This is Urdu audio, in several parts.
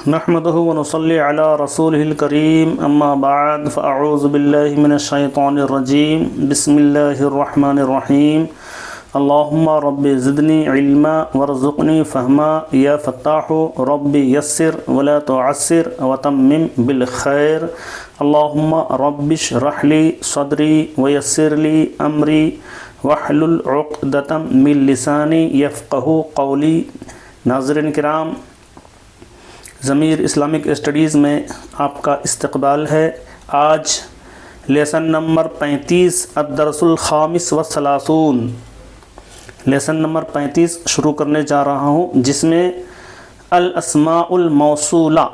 نحمده ونصلي على رسوله الكريم اما بعد فاعوذ بالله من الشيطان الرجيم بسم الله الرحمن الرحيم اللهم رب زدني علما وارزقني فهما يا فتاح رب يسر ولا تعسر وتمم بالخير اللهم رب اشرح لي صدري ويسر لي امري واحلل عقدة من لساني يفقهوا قولي. ناظرین کرام، ضمیر اسلامک اسٹڈیز میں آپ کا استقبال ہے. آج لیسن نمبر 35 الدرس الخامس والثلاثون، لیسن نمبر 35 شروع کرنے جا رہا ہوں، جس میں الاسماء الموصولہ.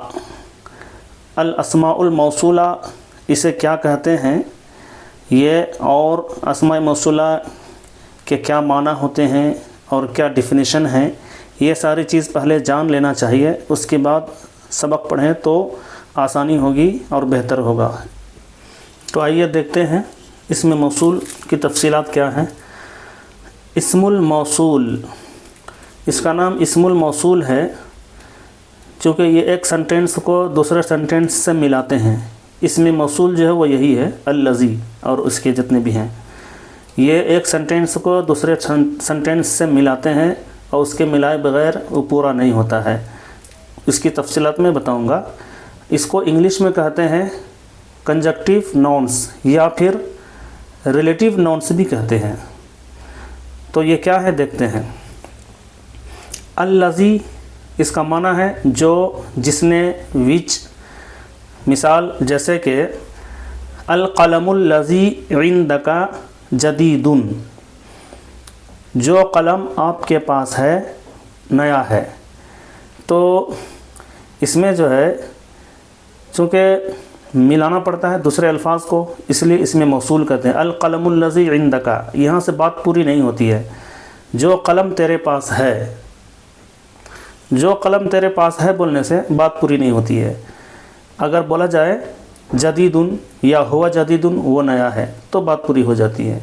الاسماء الموصولہ اسے کیا کہتے ہیں، یہ اور اسماء موصولہ کے کیا معنی ہوتے ہیں اور کیا ڈیفینیشن ہے، یہ ساری چیز پہلے جان لینا چاہیے. اس کے بعد سبق پڑھیں تو آسانی ہوگی اور بہتر ہوگا. تو آئیے دیکھتے ہیں اسم موصول کی تفصیلات کیا ہیں. اسم الموصول، اس کا نام اسم الموصول ہے چونکہ یہ ایک سنٹینس کو دوسرے سنٹینس سے ملاتے ہیں. اسم موصول جو ہے وہ یہی ہے، الذی اور اس کے جتنے بھی ہیں، یہ ایک سنٹینس کو دوسرے سنٹینس سے ملاتے ہیں اور اس کے ملائے بغیر وہ پورا نہیں ہوتا ہے. اس کی تفصیلات میں بتاؤں گا. اس کو انگلش میں کہتے ہیں کنجکٹیو ناؤنس یا پھر ریلیٹیو ناؤنس بھی کہتے ہیں. تو یہ کیا ہے دیکھتے ہیں. الذی اس کا معنی ہے جو، جس نے، وچ. مثال جیسے کہ القلم الذی عندک جدید، جو قلم آپ کے پاس ہے نیا ہے. تو اس میں جو ہے چونکہ ملانا پڑتا ہے دوسرے الفاظ کو، اس لیے اس میں موصول کہتے ہیں. القلم الذی عندک، یہاں سے بات پوری نہیں ہوتی ہے. جو قلم تیرے پاس ہے، جو قلم تیرے پاس ہے بولنے سے بات پوری نہیں ہوتی ہے. اگر بولا جائے جدید یا ہوا جدید، وہ نیا ہے، تو بات پوری ہو جاتی ہے.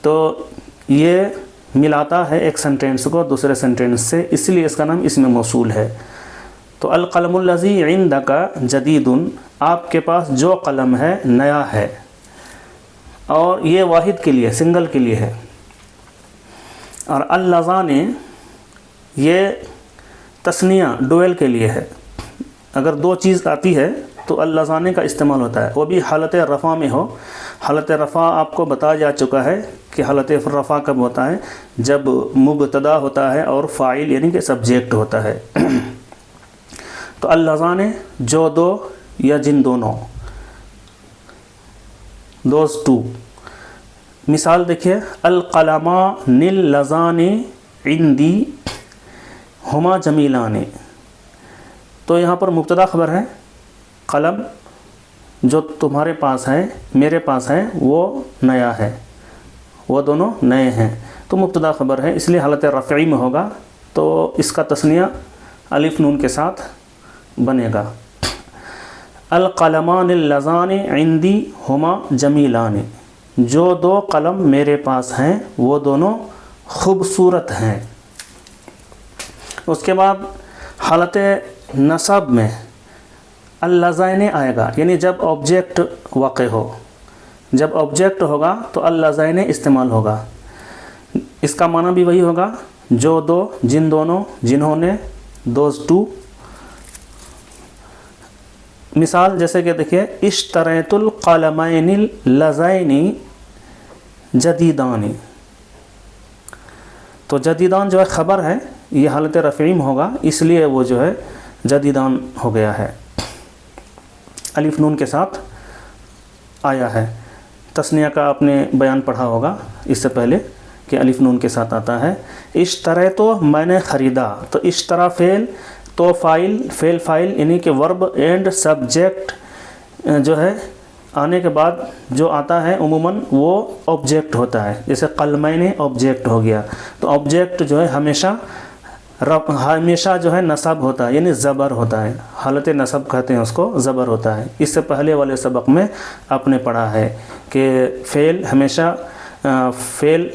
تو یہ ملاتا ہے ایک سنٹینس کو دوسرے سنٹینس سے، اس لیے اس کا نام اسم موصول ہے. تو القلم الذی عندک جدید، آپ کے پاس جو قلم ہے نیا ہے، اور یہ واحد کے لیے، سنگل کے لیے ہے. اور اللذان یہ تثنیہ ڈویل کے لیے ہے. اگر دو چیز آتی ہے تو اللذان کا استعمال ہوتا ہے، وہ بھی حالت رفع میں ہو. حالت رفع آپ کو بتایا جا چکا ہے کہ حالت رفع کب ہوتا ہے، جب مبتدا ہوتا ہے اور فاعل یعنی کہ سبجیکٹ ہوتا ہے. تو اللذان جو دو یا جن دونوں، دوز ٹو. مثال دیکھیے القلمان اللذان عندی ہما جمیلان. تو یہاں پر مبتدا خبر ہے، قلم جو تمہارے پاس ہے میرے پاس ہے وہ نیا ہے، وہ دونوں نئے ہیں. تو مبتدا خبر ہے، اس لیے حالت رفعی میں ہوگا، تو اس کا تثنیہ الف نون کے ساتھ بنے گا. القلمان اللذان عندی ہما جمیلان، جو دو قلم میرے پاس ہیں وہ دونوں خوبصورت ہیں. اس کے بعد حالت نصب میں اللذین آئے گا، یعنی جب آبجیکٹ واقع ہو. جب آبجیکٹ ہوگا تو اللذین استعمال ہوگا. اس کا معنی بھی وہی ہوگا، جو دو، جن دونوں، جنہوں نے، دوز ٹو. مثال جیسے کہ دیکھیے اشتریت القلمین اللذین جدیدان. تو جدیدان جو ہے خبر ہے، یہ حالت رفعی میں ہوگا، اس لیے وہ جو ہے جدیدان ہو گیا ہے، الف نون کے ساتھ آیا ہے. تثنیہ کا آپ نے بیان پڑھا ہوگا اس سے پہلے کہ الف نون کے ساتھ آتا ہے. اشترے تو میں نے خریدا. تو اشترا فعل، تو فاعل، فعل فاعل یعنی کہ ورب اینڈ سبجیکٹ جو ہے آنے کے بعد جو آتا ہے عموماً وہ آبجیکٹ ہوتا ہے. جیسے قلمین آبجیکٹ ہو گیا، تو آبجیکٹ جو ہے ہمیشہ جو ہے نصب ہوتا ہے، یعنی زبر ہوتا ہے. حالت نصب کہتے ہیں اس کو، زبر ہوتا ہے. اس سے پہلے والے سبق میں آپ نے پڑھا ہے کہ فعل ہمیشہ، فعل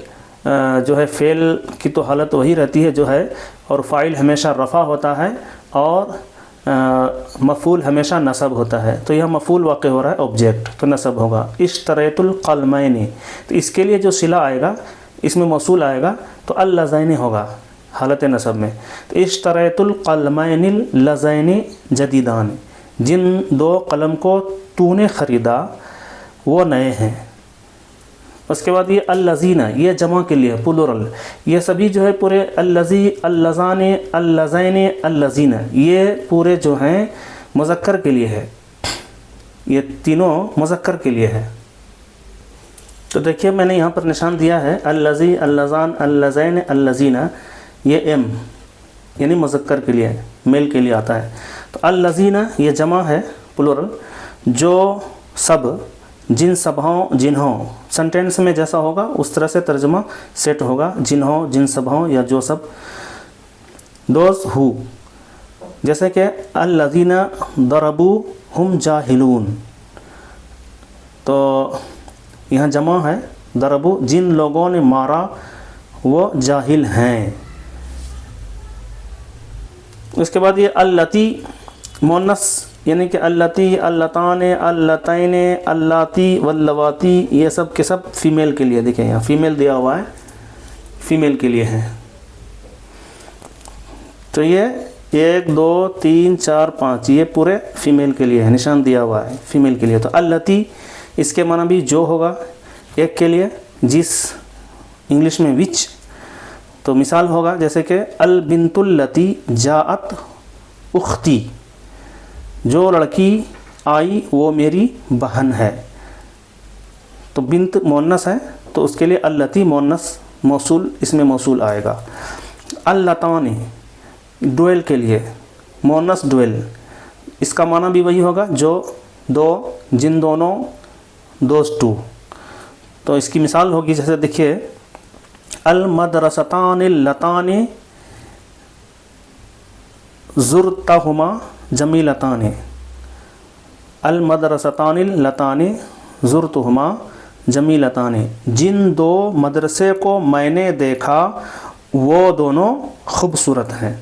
جو ہے فعل کی تو حالت وہی رہتی ہے جو ہے، اور فاعل ہمیشہ رفع ہوتا ہے، اور مفعول ہمیشہ نصب ہوتا ہے، تو یہ مفعول واقع ہو رہا ہے آبجیکٹ، تو نصب ہوگا اشتریت القلمین، تو اس کے لیے جو صلہ آئے گا اس میں موصول آئے گا تو اللذین ہوگا حالت نصب میں، تو اشتریت القلمین اللذین جدیدان، جن دو قلم کو تو نے خریدا وہ نئے ہیں۔ اس کے بعد یہ اللذین، یہ جمع کے لیے پلورل، یہ سبھی جو ہے پورے اللذی، اللذان، اللذین، اللذین، یہ پورے جو ہیں مذکر کے لیے ہے، یہ تینوں مذکر کے لیے ہے۔ تو دیکھیے میں نے یہاں پر نشان دیا ہے اللذی، اللذان، اللذین، اللذین، یہ ایم یعنی مذکر کے لیے، میل کے لیے آتا ہے۔ تو اللذین یہ جمع ہے پلورل، جو سب، جن سبھوں، جنہوں، سنٹینس میں جیسا ہوگا اس طرح سے ترجمہ سیٹ ہوگا، جنہوں، جن سبھوں یا جو سب، دوز ہو، جیسے کہ الذین ضربوا ہم جاہلون، تو یہاں جمع ہے ضربوا، جن لوگوں نے مارا وہ جاہل ہیں۔ اس کے بعد یہ اللاتی مؤنث یعنی کہ اللاتی، اللتان، اللتین، اللاتی واللواتی، یہ سب کے سب فیمیل کے لیے، دیکھیں یہاں فیمیل دیا ہوا ہے، فیمیل کے لیے ہے۔ تو یہ 1 2 3 4 5 یہ پورے فیمیل کے لیے ہے، نشان دیا ہوا ہے فیمیل کے لیے۔ تو اللاتی اس کے معنی بھی جو ہوگا ایک کے لیے، جس انگلش میں وچ، تو مثال ہوگا جیسے کہ البنت اللاتی جاءت اختی، جو لڑکی آئی وہ میری بہن ہے۔ تو بنت مؤنث ہے تو اس کے لیے اللاتی مؤنث موصول، اس میں موصول آئے گا۔ اللتان ڈویل کے لیے، مؤنث ڈویل، اس کا معنی بھی وہی ہوگا جو دو، جن دونوں، دوز ٹو۔ تو اس کی مثال ہوگی جیسے دیکھیے المدرستان اللتان زرتہما جمیلتان، المدرستان اللتان زرتہما جمیلتان، جن دو مدرسے کو میں نے دیکھا وہ دونوں خوبصورت ہیں۔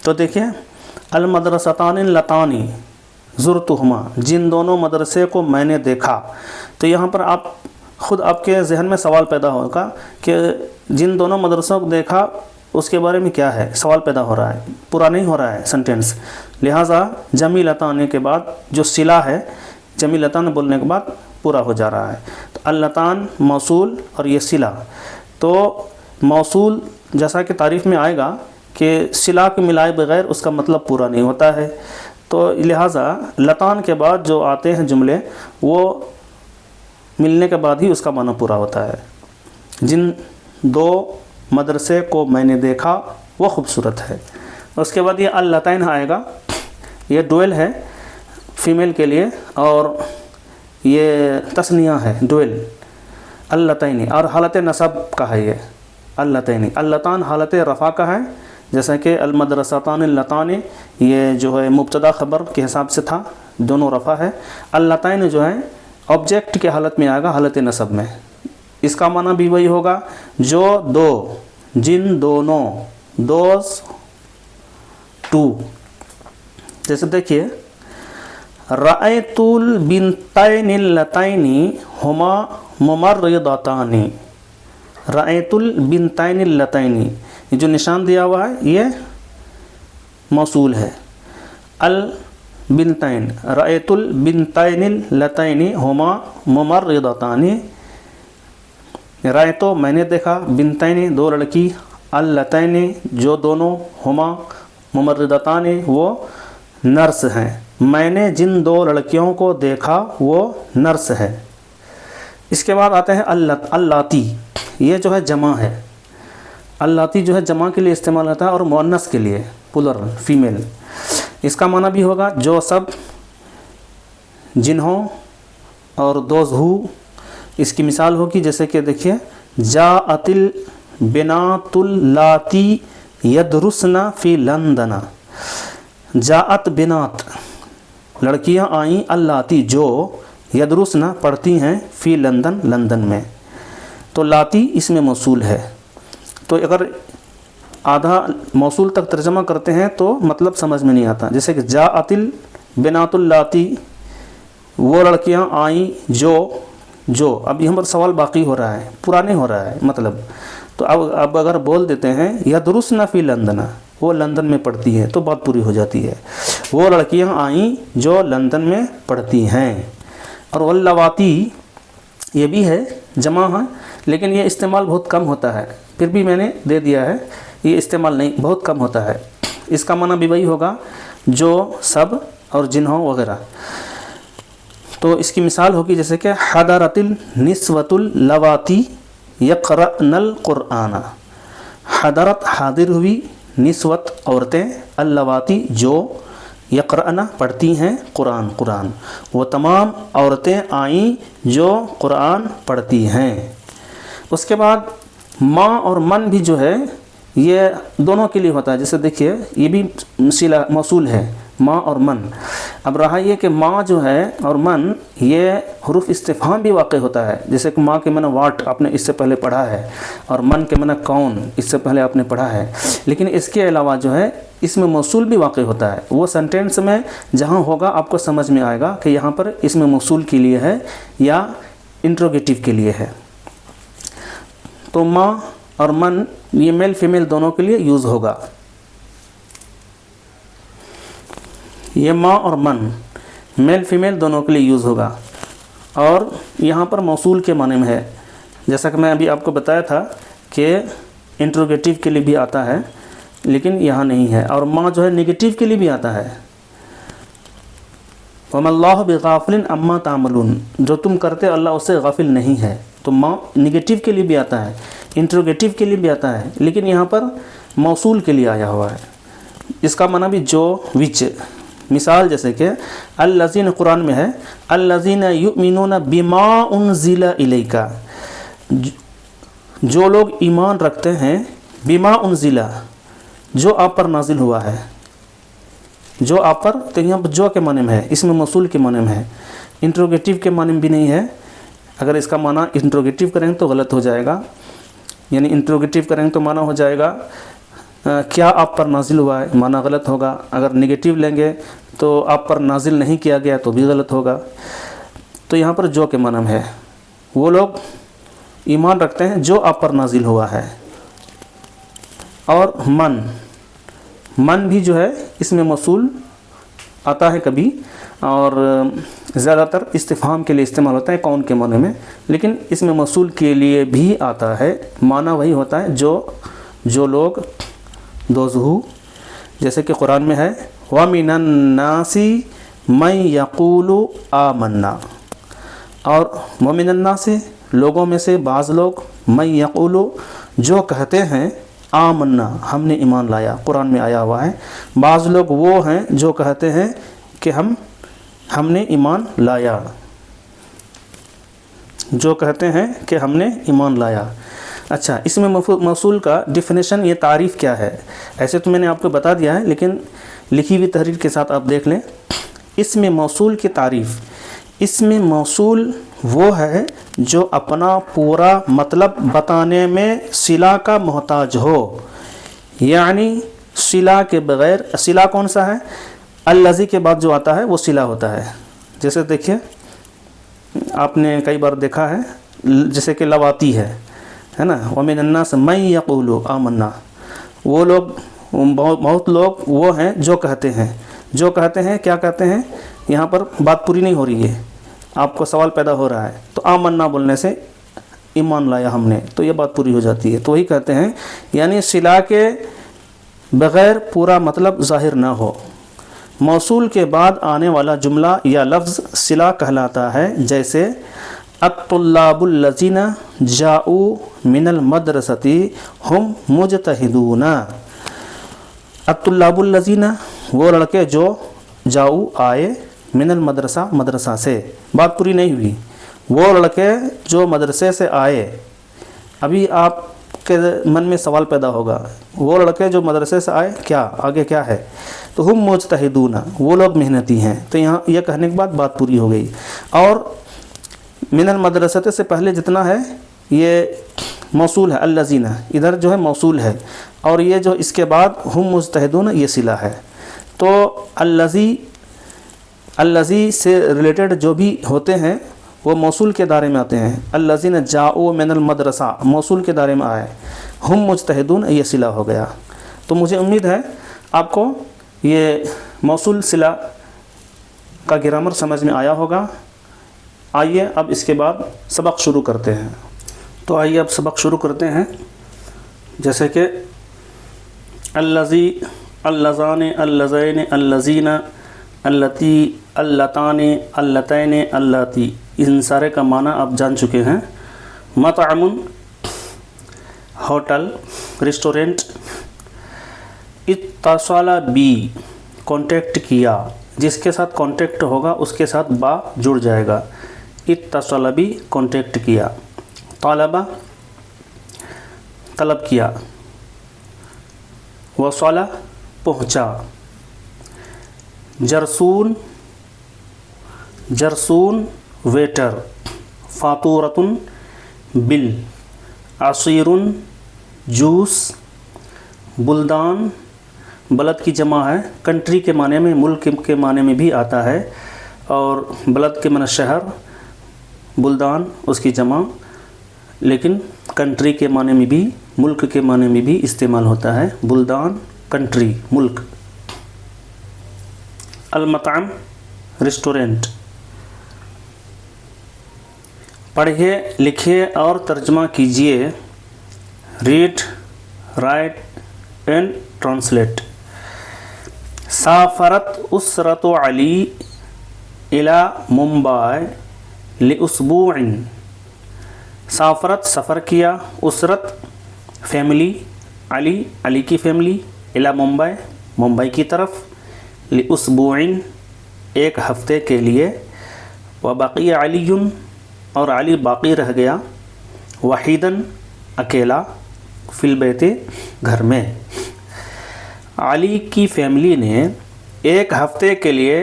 تو دیکھیں المدرستان اللتان زرتہما، جن دونوں مدرسے کو میں نے دیکھا، تو یہاں پر آپ خود آپ کے ذہن میں سوال پیدا ہوگا کہ جن دونوں مدرسوں کو دیکھا اس کے بارے میں کیا ہے، سوال پیدا ہو رہا ہے، پورا نہیں ہو رہا ہے سنٹینس، لہٰذا جمیلتان کے بعد جو صلہ ہے، جمیلتان بولنے کے بعد پورا ہو جا رہا ہے۔ تو اللتان موصول اور یہ صلہ، تو موصول جیسا کہ تعریف میں آئے گا کہ صلہ کے ملائے بغیر اس کا مطلب پورا نہیں ہوتا ہے، تو لہٰذا لتان کے بعد جو آتے ہیں جملے وہ ملنے کے بعد ہی اس کا معنی پورا ہوتا ہے۔ جن دو مدرسے کو میں نے دیکھا وہ خوبصورت ہے۔ اس کے بعد یہ اللتین آئے گا، یہ ڈویل ہے فیمیل کے لیے، اور یہ تثنیہ ہے ڈویل، اللتین، اور حالت نصب کا ہے یہ اللتین۔ اللتان حالت رفع کا ہے، جیسا کہ المدرستان اللتان یہ جو ہے مبتدا خبر کے حساب سے تھا، دونوں رفع ہے۔ اللتین جو ہے آبجیکٹ کے حالت میں آئے گا حالت نصب میں، اس کا معنی بھی وہی ہوگا جو دو، جن دونوں، دوز ٹو۔ جیسے دیکھیے رأیت البنتین اللتین ہما ممرضتان، رأیت البنتین اللتین، یہ جو نشان دیا ہوا ہے یہ موصول ہے، البنتین، رأیت البنتین اللتین ہما ممرضتان، رأیتو میں نے دیکھا، بنتین دو لڑکی، اللتین جو دونوں، ہما ممرضتان وہ نرس ہیں، میں نے جن دو لڑکیوں کو دیکھا وہ نرس ہے۔ اس کے بعد آتے ہیں اللاتی، یہ جو ہے جمع ہے، اللاتی جو ہے جمع کے لیے استعمال ہوتا ہے اور مؤنث کے لیے پلورل فیمیل، اس کا معنی بھی ہوگا جو سب، جنہوں، اور دوز ہو۔ اس کی مثال ہوگی جیسے کہ دیکھیے جاءت البنات اللاتی یدرسن فی لندن، جاءت بنات لڑکیاں آئیں، اللاتی جو، یدرسن پڑھتی ہیں، فی لندن لندن میں، تو لاتی اس میں موصول ہے۔ تو اگر آدھا موصول تک ترجمہ کرتے ہیں تو مطلب سمجھ میں نہیں آتا. جیسے کہ جاءتل بنات اللاتی، وہ لڑکیاں آئیں جو اب یہاں پر سوال باقی ہو رہا ہے، پورا نہیں ہو رہا ہے مطلب. تو اب اگر بول دیتے ہیں یدرسن فی لندن، وہ لندن میں پڑھتی ہے، تو بات پوری ہو جاتی ہے. وہ لڑکیاں آئیں جو لندن میں پڑھتی ہیں. اور واللواتی یہ بھی ہے، جمع ہے، لیکن یہ استعمال بہت کم ہوتا ہے. پھر بھی میں نے دے دیا ہے، یہ استعمال نہیں، بہت کم ہوتا ہے. اس کا معنی بھی وہی ہوگا جو، سب اور جنہوں وغیرہ. تو اس کی مثال ہوگی جیسے کہ حضرت النسوۃ اللواتی یقرأن القرآن. حضرت حاضر ہوئی، نسوت عورتیں، اللواتی جو، یقرأن پڑھتی ہیں قرآن. وہ تمام عورتیں آئیں جو قرآن پڑھتی ہیں. اس کے بعد ماں اور من بھی جو ہے یہ دونوں کے لیے ہوتا ہے. جیسے دیکھیے یہ بھی صلہ موصول ہے، ماں اور من. اب رہا یہ کہ ماں جو ہے اور من یہ حروف استفہام بھی واقع ہوتا ہے. جیسے کہ ماں کے معنی واٹ آپ نے اس سے پہلے پڑھا ہے، اور من کے معنی کون اس سے پہلے آپ نے پڑھا ہے. لیکن اس کے علاوہ جو ہے اس میں موصول بھی واقع ہوتا ہے. وہ سینٹینس میں جہاں ہوگا آپ کو سمجھ میں آئے گا کہ یہاں پر اس میں موصول کے لیے ہے یا انٹروگیٹو کے لیے ہے. تو ماں اور من یہ میل فیمیل دونوں کے لیے یوز ہوگا. یہ ماں اور من میل فیمیل دونوں کے لیے یوز ہوگا. اور یہاں پر موصول کے معنی میں ہے، جیسا کہ میں ابھی آپ کو بتایا تھا کہ انٹروگیٹو کے لیے بھی آتا ہے لیکن یہاں نہیں ہے. اور ماں جو ہے نگیٹو کے لیے بھی آتا ہے. وَمَا اللَّهُ بِغَافِلٍ عَمَّا تَعْمَلُونَ، جو تم کرتے اللہ اس سے غافل نہیں ہے. تو ماں نگیٹو کے لیے بھی آتا ہے، انٹروگیٹو کے لیے بھی آتا ہے، لیکن یہاں پر موصول کے لیے آیا ہوا ہے. اس کا معنی بھی جو، وچ. مثال جیسے کہ الذین قرآن میں ہے الذین یؤمنون بما انزل الیک، جو لوگ ایمان رکھتے ہیں بما انزل، جو آپ پر نازل ہوا ہے. جو آپ پر، تو یہاں پر جو کے معنی میں ہے، اس میں موصول کے معنی میں ہے، انٹروگیٹو کے معنی میں بھی نہیں ہے. اگر اس کا معنی انٹروگیٹو کریں تو غلط ہو جائے گا. یعنی انٹروگیٹو کریں تو معنی ہو جائے گا کیا آپ پر نازل ہوا ہے، معنی غلط ہوگا. اگر نگیٹو لیں گے تو آپ پر نازل نہیں کیا گیا تو بھی غلط ہوگا. تو یہاں پر جو کے معنی میں ہے، وہ لوگ ایمان رکھتے ہیں جو آپ پر نازل ہوا ہے. اور من بھی جو ہے اس میں موصول آتا ہے کبھی، اور زیادہ تر استفہام کے لیے استعمال ہوتا ہے کون کے معنی میں، لیکن اس میں موصول کے لیے بھی آتا ہے. معنی وہی ہوتا ہے جو لوگ، دوز ہو. جیسے کہ قرآن میں ہے وَمِنَ النَّاسِ مَن يَقُولُ آمَنَّا، اور وَمِنَ النَّاسِ لوگوں میں سے بعض لوگ، مَن يَقُولُ جو کہتے ہیں، آمنا ہم نے ایمان لایا. قرآن میں آیا ہوا ہے. بعض لوگ وہ ہیں جو کہتے ہیں کہ ہم نے ایمان لایا، جو کہتے ہیں کہ ہم نے ایمان لایا. اچھا، اس میں موصول کا ڈیفینیشن، یہ تعریف کیا ہے. ایسے تو میں نے آپ کو بتا دیا ہے، لیکن لکھی ہوئی تحریر کے ساتھ آپ دیکھ لیں. اس میں موصول کی تعریف، اس میں موصول وہ ہے جو اپنا پورا مطلب بتانے میں صلہ کا محتاج ہو. یعنی صلہ کے بغیر، صلہ کون سا ہے؟ الذی کے بعد جو آتا ہے وہ صلہ ہوتا ہے. جیسے دیکھیے آپ نے کئی بار دیکھا ہے، جیسے کہ لواتی ہے نا، وَمِنَ النَّاسِ مَن يَقُولُ آمَنَّا. وہ لوگ، بہت لوگ وہ ہیں جو کہتے ہیں کیا کہتے ہیں. یہاں پر بات پوری نہیں ہو رہی ہے، آپ کو سوال پیدا ہو رہا ہے. تو آمنا بولنے سے ایمان لایا ہم نے، تو یہ بات پوری ہو جاتی ہے. تو وہی کہتے ہیں، یعنی صلہ کے بغیر پورا مطلب ظاہر نہ ہو. موصول کے بعد آنے والا جملہ یا لفظ صلہ کہلاتا ہے. جیسے الطلاب الذین جاؤوا من المدرسۃ ہم مجتہدون. الطلاب الذین وہ لڑکے جو، جاؤ آئے، من المدرسہ مدرسہ سے. بات پوری نہیں ہوئی. وہ لڑکے جو مدرسے سے آئے. ابھی آپ کے من میں سوال پیدا ہوگا، وہ لڑکے جو مدرسے سے آئے کیا آگے کیا ہے؟ تو ہم مجتہدون، وہ لوگ محنتی ہیں. تو یہاں یہ کہنے کے بعد بات پوری ہو گئی. اور من المدرسۃ سے پہلے جتنا ہے یہ موصول ہے، الذین ادھر جو ہے موصول ہے، اور یہ جو اس کے بعد ہم مجتہدون یہ صلہ ہے. تو الذی سے ریلیٹڈ جو بھی ہوتے ہیں وہ موصول کے دائرے میں آتے ہیں. الذین جاؤ من المدرسہ موصول کے دائرے میں آئے. ہم مجتہدون یہ صلہ ہو گیا. تو مجھے امید ہے آپ کو یہ موصول صلہ کا گرامر سمجھ میں آیا ہوگا. آئیے اب اس کے بعد سبق شروع کرتے ہیں. تو آئیے اب سبق شروع کرتے ہیں. جیسے کہ الذی، اللذان، اللذین، اللذین، اللتی، اللتان، اللتین، اللاتی، ان سارے کا معنی آپ جان چکے ہیں. مطعم ہوٹل، ریسٹورنٹ. اتصل بی کانٹیکٹ کیا، جس کے ساتھ کانٹیکٹ ہوگا اس کے ساتھ با جڑ جائے گا. اتصل بی کانٹیکٹ کیا. طلبہ طلب کیا. وصل پہنچا. جرسون جرسون ویٹر. فاتورتن بل. عصیرن جوس. بلدان بلد کی جمع ہے، کنٹری کے معنی میں، ملک کے معنی میں بھی آتا ہے، اور بلد کے معنی شہر، بلدان اس کی جمع، لیکن کنٹری کے معنی میں بھی، ملک کے معنی میں بھی استعمال ہوتا ہے. بلدان کنٹری، ملک. المطعم ریسٹورنٹ. پڑھیے، لکھیے اور ترجمہ کیجیے. Read, write and translate. سافرت اسرت علی الی ممبئی لاسبوع. سافرت سفر کیا، اسرت فیملی، علی علی کی فیملی، الی ممبئی ممبئی کی طرف، لاسبوع ایک ہفتے کے لیے. وبقی علی اور علی باقی رہ گیا، وحیدن اکیلا، فی البیت گھر میں. علی کی فیملی نے ایک ہفتے کے لیے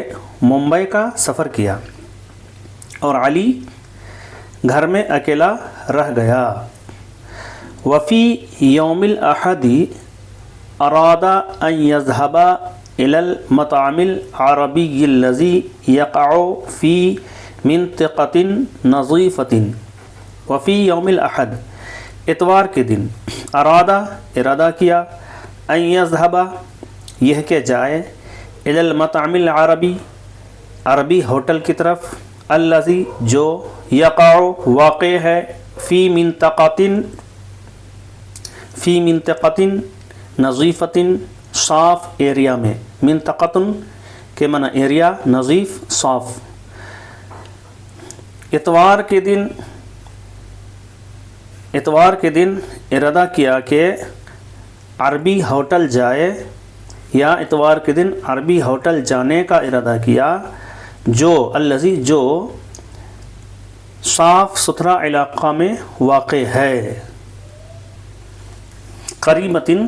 ممبئی کا سفر کیا اور علی گھر میں اکیلا رہ گیا. وفی یوم الاحد اراد ان یذهب الى المطعم العربی الذی یقع فی منطقۃ نظیفۃ. وفی یوم الاحد اتوار کے دن، ارادہ کیا، ان یذهب یہ کہ جائے، الی المطعم العربی عربی ہوٹل کی طرف، الذی جو یقع واقع ہے، فی منطقۃ نظیفۃ صاف ایریا میں. منطقۃ کے معنی ایریا، نظیف صاف. اتوار کے دن ارادہ کیا کہ عربی ہوٹل جائے، یا اتوار کے دن عربی ہوٹل جانے کا ارادہ کیا، جو الذی جو صاف ستھرا علاقہ میں واقع ہے. قریبتن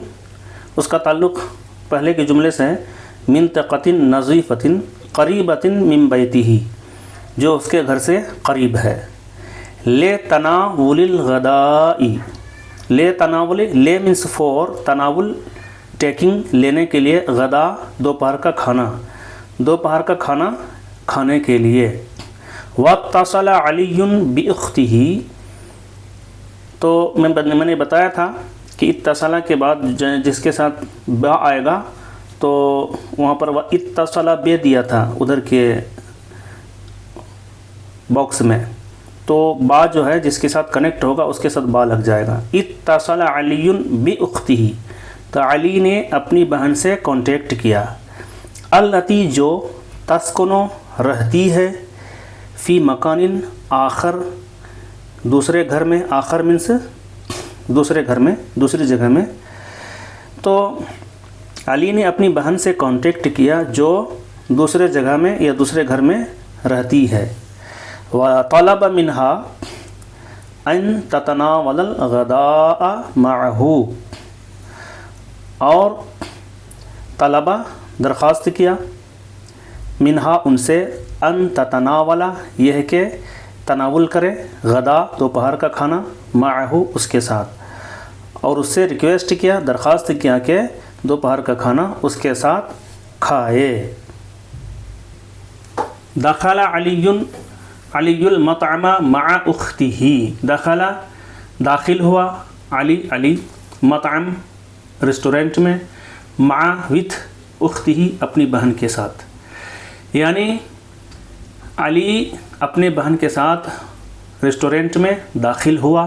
اس کا تعلق پہلے کے جملے سے، منطقۃ نظیفۃ قریبۃ من بیتہ جو اس کے گھر سے قریب ہے. لے تناول الغداء، لے تناول، لے مینس فور، تناول ٹیکنگ لینے کے لیے، غدا دوپہر کا کھانا، دوپہر کا کھانا کھانے کے لیے. واتصل علی باختہ، تو میں نے بتایا تھا کہ اتصل کے بعد جس کے ساتھ با آئے گا تو وہاں پر وہ اتصل بے دیا تھا ادھر کے باکس میں، تو با جو ہے جس کے ساتھ کنیکٹ ہوگا اس کے ساتھ با لگ جائے گا. اتصل علی باختہ، تو علی نے اپنی بہن سے کانٹیکٹ کیا. التی جو تسکنو رہتی ہے، فی مکان آخر دوسرے گھر میں، آخر مینس دوسرے گھر میں، دوسری جگہ میں. تو علی نے اپنی بہن سے کانٹیکٹ کیا جو دوسرے جگہ میں یا دوسرے گھر میں رہتی ہے. وطلب منها ان تتناول الغداء معه، اور طلبہ درخواست کیا، منہا ان سے، ان تتناولا یہ کہ تناول کرے، غدا دوپہر کا کھانا، معہو اس کے ساتھ، اور اس سے ریکویسٹ کیا، درخواست کیا کہ دوپہر کا کھانا اس کے ساتھ کھائے۔ دخل علی المطعم مع اختہ، دخل داخل ہوا، علی مطعم ریسٹورنٹ میں، مع وتھ اختہ اپنی بہن کے ساتھ، یعنی علی اپنے بہن کے ساتھ ریسٹورنٹ میں داخل ہوا۔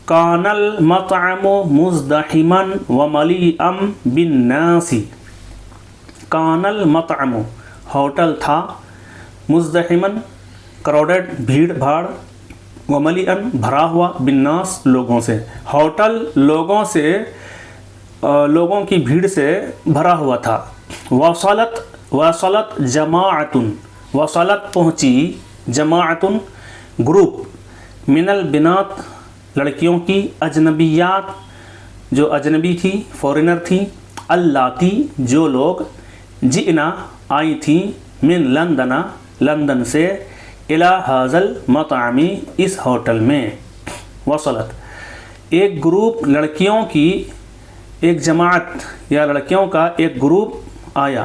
کان المطعم مزدحما وملیئا بالناس، کان المطعم ہوٹل تھا، مزدحما کراؤڈڈ بھیڑ بھاڑ، وملیئا بھرا ہوا، بالناس لوگوں سے، ہوٹل لوگوں کی بھیڑ سے بھرا ہوا تھا۔ وصلت جماعت، وصلت پہنچی، جماعت گروپ، من البنات لڑکیوں کی، اجنبیات جو اجنبی تھی، فورینر تھی، اللاتی جو لوگ، جئنا آئی تھیں، من لندن سے، الی ھذا المطعم اس ہوٹل میں۔ وصلت ایک گروپ لڑکیوں کی، ایک جماعت یا لڑکیوں کا ایک گروپ آیا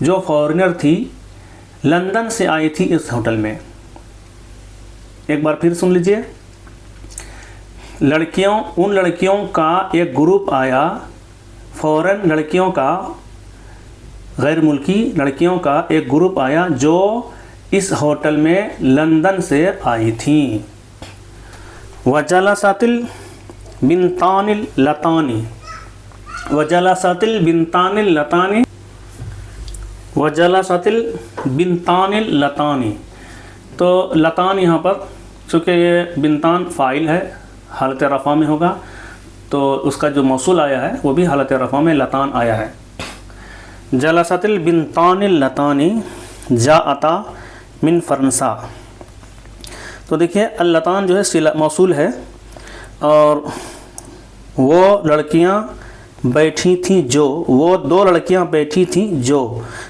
جو فورینر تھی، لندن سے آئی تھی اس ہوٹل میں۔ ایک بار پھر سن لیجئے، ان لڑکیوں کا ایک گروپ آیا، فورن لڑکیوں کا، غیر ملکی لڑکیوں کا ایک گروپ آیا جو اس ہوٹل میں لندن سے آئی تھیں۔ وجلست البنتان اللتان، وجلست البنتان اللتان، وجلست البنتان اللتان، تو لتان یہاں پر چونکہ یہ بنتان فاعل ہے، حالت رفع میں ہوگا، تو اس کا جو موصول آیا ہے وہ بھی حالت رفع میں لتان آیا ہے۔ جلست البنتان اللتان جاءتا من فرنسا، تو دیکھیے اللتان جو ہے موصول ہے، اور وہ لڑکیاں بیٹھی تھیں جو، وہ دو لڑکیاں بیٹھی تھیں جو،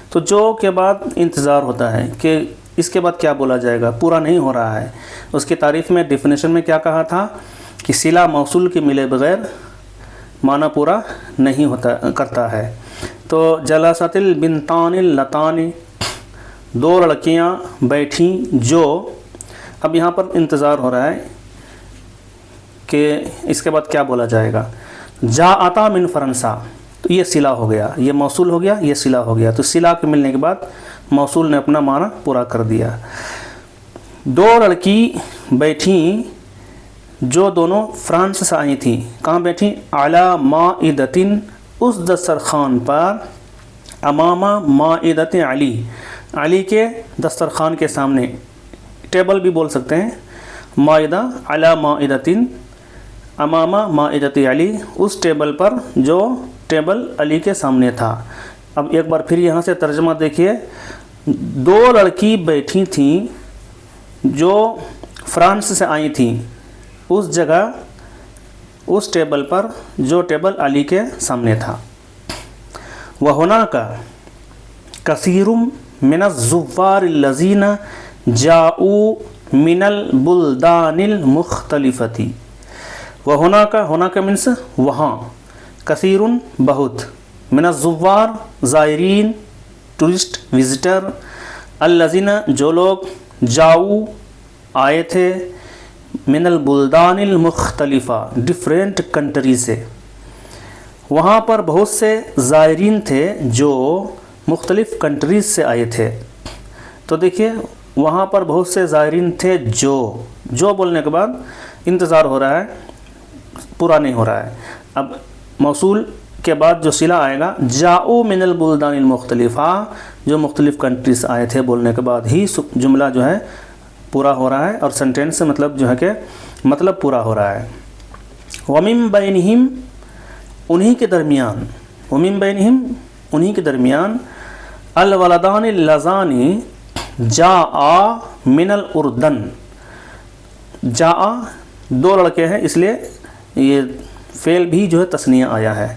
تو جو کے بعد انتظار ہوتا ہے کہ اس کے بعد کیا بولا جائے گا، پورا نہیں ہو رہا ہے۔ اس کی تعریف میں ڈیفینیشن میں کیا کہا تھا کہ صلہ موصول کے ملے بغیر معنی پورا نہیں کرتا ہے۔ تو جلست البنتان اللتان، دو لڑکیاں بیٹھیں جو، اب یہاں پر انتظار ہو رہا ہے کہ اس کے بعد کیا بولا جائے گا۔ جاءتا من فرنسا، تو یہ صلہ ہو گیا، یہ موصول ہو گیا، یہ صلہ ہو گیا، تو صلہ کے ملنے کے بعد موصول نے اپنا معنی پورا کر دیا۔ دو لڑکی بیٹھیں جو دونوں فرانس سے آئی تھیں، کہاں بیٹھیں؟ علی مائدۃ، اس دسترخوان پر، امام مائدۃ علی کے دسترخوان کے سامنے، ٹیبل بھی بول سکتے ہیں، مائدہ علی مائدۃ، امام مائدۃ علی، اس ٹیبل پر جو ٹیبل علی کے سامنے تھا۔ اب ایک بار پھر یہاں سے ترجمہ دیکھیے، دو لڑکی بیٹھی تھیں جو فرانس سے آئی تھیں، اس جگہ، اس ٹیبل پر جو ٹیبل علی کے سامنے تھا۔ وَهُنَاكَ كَثِيرٌ مِّنَ الزُّوَّارِ الَّذِينَ جَاءُوا مِنَ الْبُلْدَانِ الْمُخْتَلِفَةِ، وَهُنَاكَ، هُنَاكَ مینس وہاں، کثیرٌ بہت، من الزوار زائرین، ٹورسٹ وزٹر، الذین جو لوگ، جاؤ آئے تھے، من البلدان المختلفہ ڈفرینٹ کنٹری سے، وہاں پر بہت سے زائرین تھے جو مختلف کنٹریز سے آئے تھے۔ تو دیکھیے وہاں پر بہت سے زائرین تھے جو بولنے کے بعد انتظار ہو رہا ہے، پورا نہیں ہو رہا ہے۔ اب موصول کے بعد جو صلہ آئے گا، جاؤ من البلدان المختلفہ، جو مختلف کنٹریز آئے تھے، بولنے کے بعد ہی جملہ جو ہے پورا ہو رہا ہے، اور سنٹینس سے مطلب جو ہے کہ مطلب پورا ہو رہا ہے۔ وَمِن بَيْنِهِمْ، انہی کے درمیان، وَمِن بَيْنِهِمْ انہی کے درمیان، الولدان اللذان جاء من الاردن، جاء دو لڑکے ہیں، اس لیے یہ فعل بھی جو ہے تثنیہ آیا ہے۔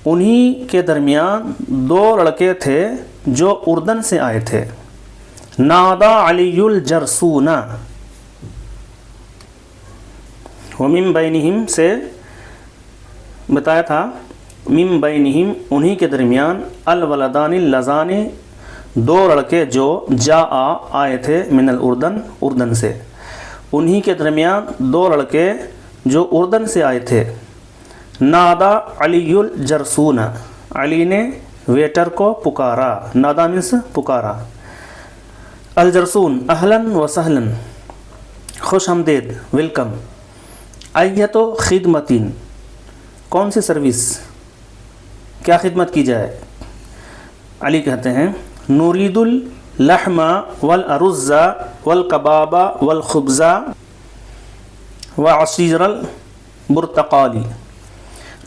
انہی کے درمیان دو لڑکے تھے جو اردن سے آئے تھے، نادا علی الجرسون، ومن بینہم سے بتایا تھا، من بینہم انہی کے درمیان، الولدان اللذان دو لڑکے جو آئے تھے، من الاردن اردن سے، انہی کے درمیان دو لڑکے جو اردن سے آئے تھے۔ نادا علی الجرسون، علی نے ویٹر کو پکارا، نادا مینس پکارا۔ الجرسون اہلاً و سہلاً، خوش آمدید، ویلکم۔ ایتو خدمتین، کون سی سروس، کیا خدمت کی جائے؟ علی کہتے ہیں نرید اللحم والارز والکباب والخبز وعصیر البرتقال۔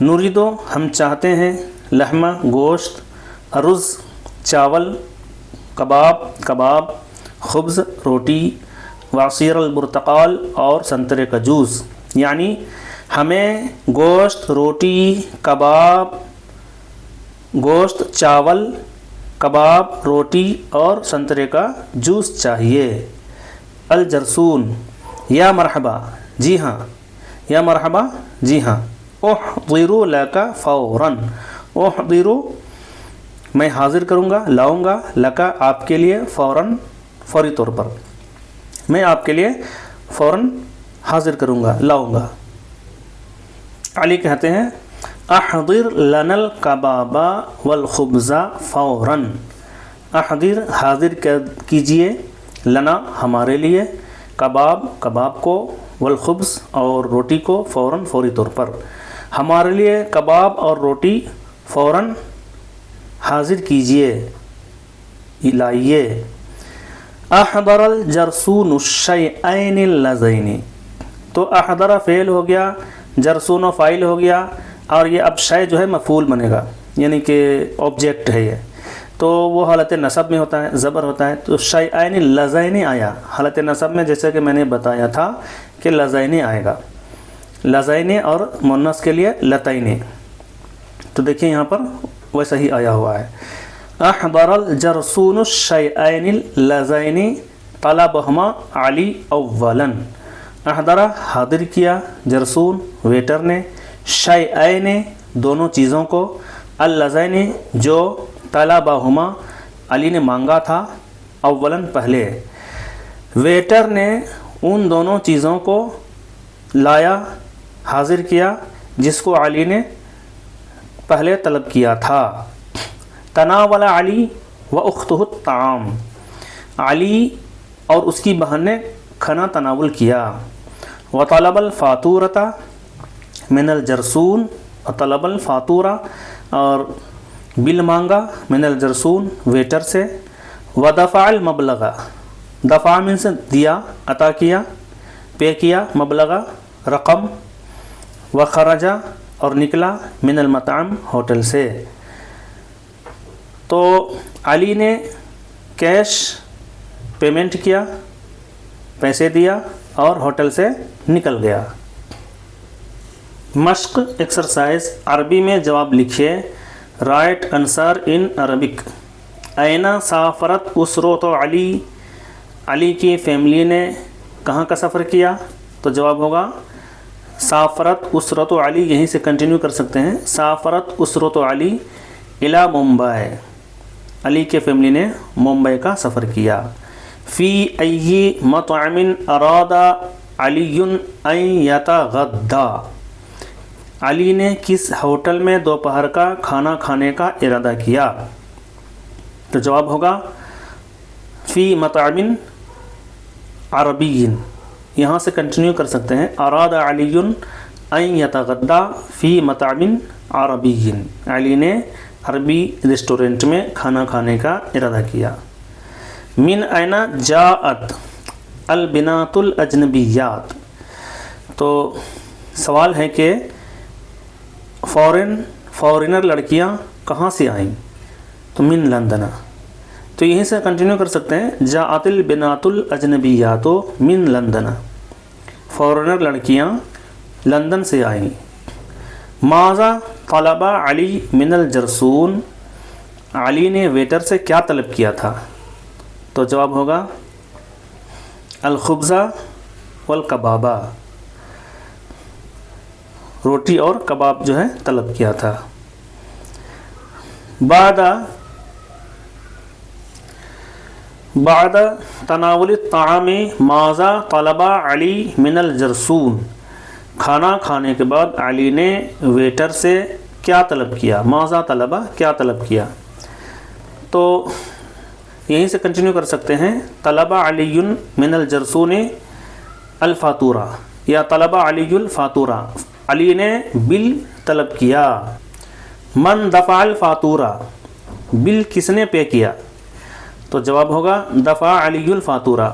نریدو ہم چاہتے ہیں، لحمہ گوشت، ارز چاول، کباب خبز روٹی، وعصیر البرتقال اور سنترے کا جوس، یعنی ہمیں گوشت، روٹی، کباب، گوشت، چاول، کباب، روٹی اور سنترے کا جوس چاہیے۔ الجرسون یا مرحبا، جی ہاں، یا مرحبا، جی ہاں۔ احضر لک فوراً، احضر میں حاضر کروں گا، لاؤں گا، لک آپ کے لیے، فوراً فوری طور پر، میں آپ کے لیے فوراً حاضر کروں گا، لاؤں گا۔ علی کہتے ہیں احضر لنا الکباب والخبز فوراً، احضر حاضر کیجئے، لنا ہمارے لیے، کباب کو، والخبز اور روٹی کو، فوراً فوری طور پر، ہمارے لیے کباب اور روٹی فوراً حاضر کیجئے، لائیے۔ احضر الجرسون الشیئین اللذین، تو احضر فعل ہو گیا، جرسون فاعل ہو گیا، اور یہ اب شے جو ہے مفعول بنے گا، یعنی کہ آبجیکٹ ہے یہ، تو وہ حالت نصب میں ہوتا ہے، زبر ہوتا ہے، تو شیئین اللذین آیا حالت نصب میں، جیسے کہ میں نے بتایا تھا کہ لذین آئے گا، لذین اور مؤنث کے لیے لتین، تو دیکھیں یہاں پر ویسا ہی آیا ہوا ہے۔ احضر الجرسون الشیئین اللذین طلبہما علی اولاً، احضر حاضر کیا، جرسون ویٹر نے، شیئین دونوں چیزوں کو، اللذین جو، طلبہما علی نے مانگا تھا، اولاً پہلے، ویٹر نے ان دونوں چیزوں کو لایا، حاضر کیا جس کو علی نے پہلے طلب کیا تھا۔ تناول علی و اختہ الطعام، علی اور اس کی بہن نے کھانا تناول کیا۔ وطلب الفاتورۃ من الجرسون، طلب الفاتورہ اور بل مانگا، من الجرسون ویٹر سے۔ ودفع المبلغ، دفع من سے دیا، عطا کیا، پے کیا، مبلغ رقم، وخرجا اور نکلا، من المطعم ہوٹل سے۔ تو علی نے کیش پیمنٹ کیا، پیسے دیا اور ہوٹل سے نکل گیا۔ مشق ایکسرسائز، عربی میں جواب لکھیے، رائٹ آنسر ان عربک۔ این سافرت اسرۃ علی، علی کی فیملی نے کہاں کا سفر کیا؟ تو جواب ہوگا سافرت اسرۃ علی، یہیں سے کنٹینیو کر سکتے ہیں، سافرت اسرۃ علی الی ممبئی، علی کے فیملی نے ممبئی کا سفر کیا۔ فی ای مطعم اراد علی ان یتغدا، علی نے کس ہوٹل میں دوپہر کا کھانا کھانے کا ارادہ کیا؟ تو جواب ہوگا فی مطعم عربی، یہاں سے کنٹینیو کر سکتے ہیں، اراد علی ان یتغدا فی مطعم عربی، علی نے عربی ریسٹورنٹ میں کھانا کھانے کا ارادہ کیا۔ من این جاءت البنات الاجنبیات، تو سوال ہے کہ فورینر لڑکیاں کہاں سے آئیں؟ تو من لندن، تو یہیں سے کنٹینیو کر سکتے ہیں، جاءت البنات الاجنبیات من لندن، فورینر لڑکیاں لندن سے آئیں۔ ماذا طلب علی من الجرسون، علی نے ویٹر سے کیا طلب کیا تھا؟ تو تو جواب ہوگا الخبزہ والکبابہ، روٹی اور کباب جو ہے طلب کیا تھا۔ بعد تناول الطعام ماذا طلب علی من الجرسون، کھانا کھانے کے بعد علی نے ویٹر سے کیا طلب کیا، ماذا طلبہ کیا طلب کیا۔ تو یہیں سے کنٹینیو کر سکتے ہیں، طلب علی من الجرسون الفاتورہ یا طلب علی الفاتورہ، علی نے بل طلب کیا۔ من دفع الفاتورہ، بل کس نے پے کیا؟ تو جواب ہوگا دفع علی الفاتورہ،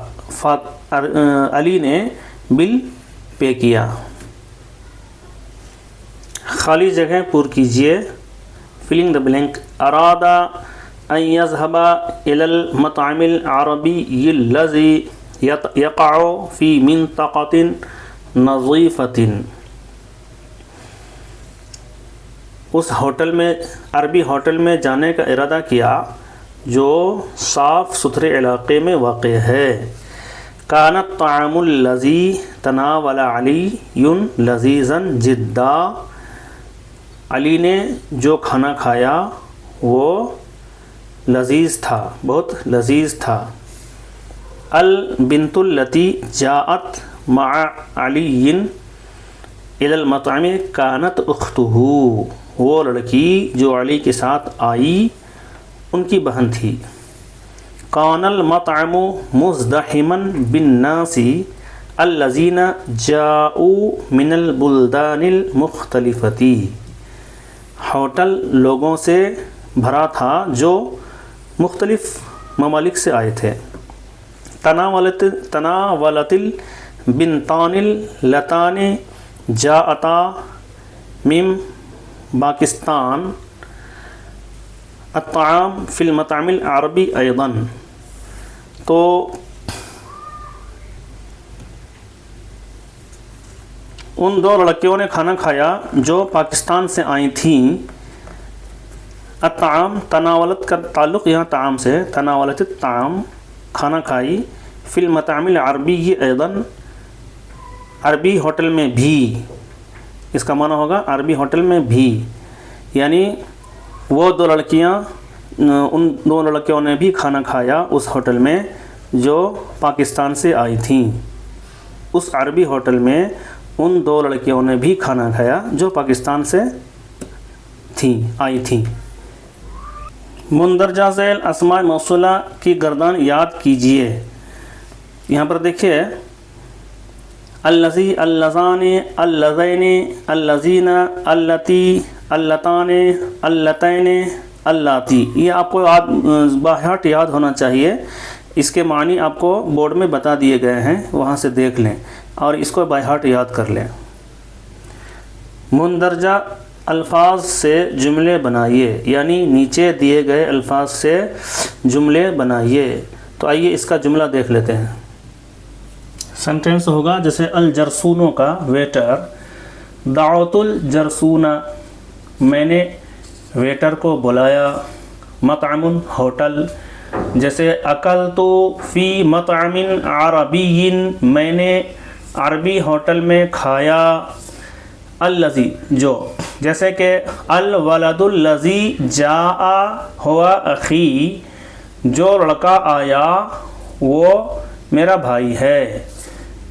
علی نے بل پے کیا۔ خالی جگہ پر کیجئے، فلنگ دا بلینک۔ اراد ان یذهب الى المطعم العربی الذی یقع فی منطقۃ نظیفۃ، اس ہوٹل میں، عربی ہوٹل میں جانے کا ارادہ کیا جو صاف ستھرے علاقے میں واقع ہے۔ کان الطعام الذی تناول علی لذیذا جدا، علی نے جو کھانا کھایا وہ لذیذ تھا، بہت لذیذ تھا۔ البنت التی جاءت مع علی الی المطعم کانت اختہ، وہ لڑکی جو علی کے ساتھ آئی ان کی بہن تھی۔ کان المطعم مزدحما بالناس الذین جاءوا من البلدان المختلفۃ، ہوٹل لوگوں سے بھرا تھا جو مختلف ممالک سے آئے تھے۔ تناولت البنتان اللتان جاءتا من پاکستان الطعام فی المطعم العربی ایضا، تو ان دو لڑکیوں نے کھانا کھایا جو پاکستان سے آئی تھیں۔ الطعام، تناولت کا تعلق یہاں طعام سے، تناولت الطعام کھانا کھائی، فی المطعم العربی ایضا عربی ہوٹل میں بھی، اس کا معنی ہوگا عربی ہوٹل میں بھی، یعنی وہ دو لڑکیاں، ان دو لڑکیوں نے بھی کھانا کھایا اس ہوٹل میں جو پاکستان سے آئی تھیں، اس عربی ہوٹل میں ان دو لڑکیوں نے بھی کھانا کھایا جو پاکستان سے آئی تھیں۔ مندرجہ ذیل اسماء موصولہ کی گردان یاد کیجئے۔ یہاں پر دیکھیے الذی، اللذان، اللذین، اللذین، اللتی، اللتان، اللتین، اللاتی، یہ آپ کو باہٹ یاد ہونا چاہیے۔ اس کے معنی آپ کو بورڈ میں بتا دیے گئے ہیں، وہاں سے دیکھ لیں اور اس کو بائی ہارٹ یاد کر لیں۔ مندرجہ الفاظ سے جملے بنائیے، یعنی نیچے دیے گئے الفاظ سے جملے بنائیے۔ تو آئیے اس کا جملہ دیکھ لیتے ہیں۔ سنٹینس ہوگا جیسے الجرسونوں کا ویٹر، دعوت الجرسون، میں نے ویٹر کو بلایا، مطعم ہوٹل، جیسے اکلت فی مطعم عربی، میں نے عربی ہوٹل میں کھایا، الذی جو، جیسے کہ الولد الذی جاء ہوا اخی، جو لڑکا آیا وہ میرا بھائی ہے۔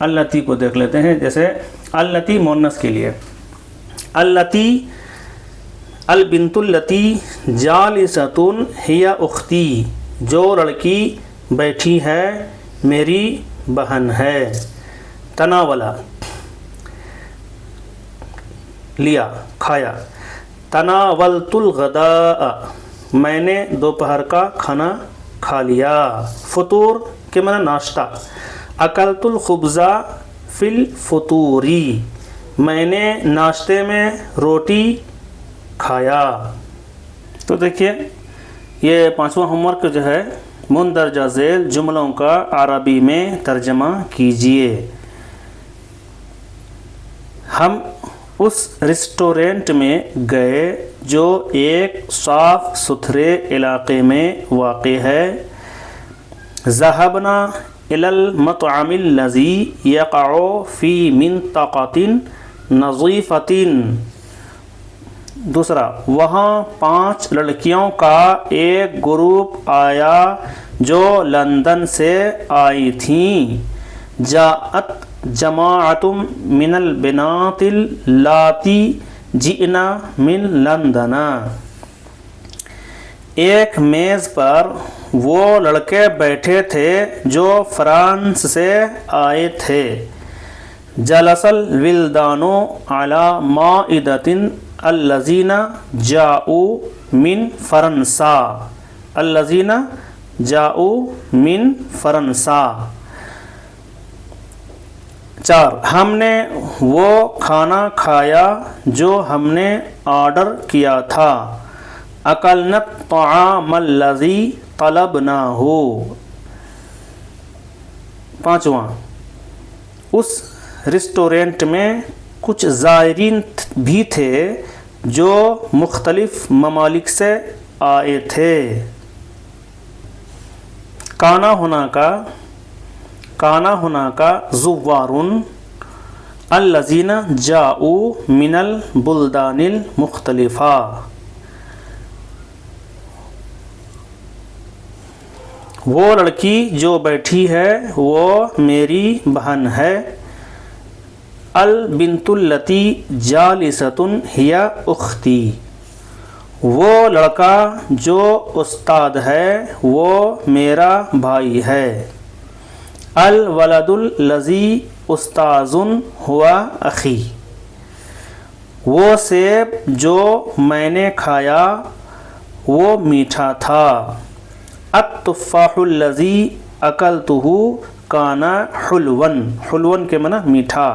التی کو دیکھ لیتے ہیں، جیسے التی مؤنث کے لیے، التی، البنت التی جالست ہی اختی، جو لڑکی بیٹھی ہے میری بہن ہے۔ تناولا لیا، کھایا۔ تناولت الغداء، میں نے دوپہر کا کھانا کھا لیا۔ فطور کے معنی ناشتہ۔ اکلت الخبز فی الفطوری، میں نے ناشتے میں روٹی کھایا۔ تو دیکھیے یہ پانچواں ہوم ورک جو ہے، مندرجہ ذیل جملوں کا عربی میں ترجمہ کیجئے۔ ہم اس ریسٹورینٹ میں گئے جو ایک صاف ستھرے علاقے میں واقع ہے۔ ذهبنا إلى المطعم الذي يقع في منطقة نظيفة. دوسرا، وہاں 5 لڑکیوں کا ایک گروپ آیا جو لندن سے آئی تھیں. جاءت جماعت من البنات اللاتی جئنا من لندن. ایک میز پر وہ لڑکے بیٹھے تھے جو فرانس سے آئے تھے. جلس الولدان على مائدة الذين جاءوا من فرنسا. الذين جاءوا من فرنسا. 4، ہم نے وہ کھانا کھایا جو ہم نے آرڈر کیا تھا. اکلنا الطعام الذي طلبناه. 5واں، اس ریسٹورنٹ میں کچھ زائرین بھی تھے جو مختلف ممالک سے آئے تھے. کانا ہونا کا زوارن الذین جاءوا من البلدان المختلفہ. وہ لڑکی جو بیٹھی ہے وہ میری بہن ہے. البنت التی جالست ہی اختی. وہ لڑکا جو استاد ہے وہ میرا بھائی ہے. الولد الذی استاذ ہوا اخی. وہ سیب جو میں نے کھایا وہ میٹھا تھا. التفاح الذی اکلتہ کان حلون. حلون کے معنی میٹھا.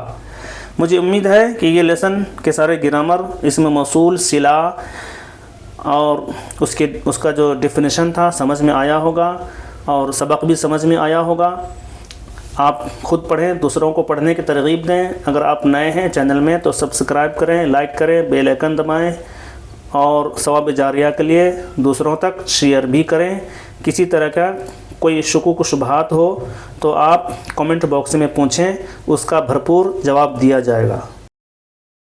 مجھے امید ہے کہ یہ لیسن کے سارے گرامر، اسم موصول، صلہ اور اس کا جو ڈیفینیشن تھا سمجھ میں آیا ہوگا اور سبق بھی سمجھ میں آیا ہوگا. آپ خود پڑھیں، دوسروں کو پڑھنے کی ترغیب دیں. اگر آپ نئے ہیں چینل میں تو سبسکرائب کریں، لائک کریں، بیل آئیکن دبائیں اور ثواب جاریہ کے لیے دوسروں تک شیئر بھی کریں. کسی طرح کا کوئی شکوک و شبہات ہو تو آپ کمنٹ باکس میں پوچھیں، اس کا بھرپور جواب دیا جائے گا.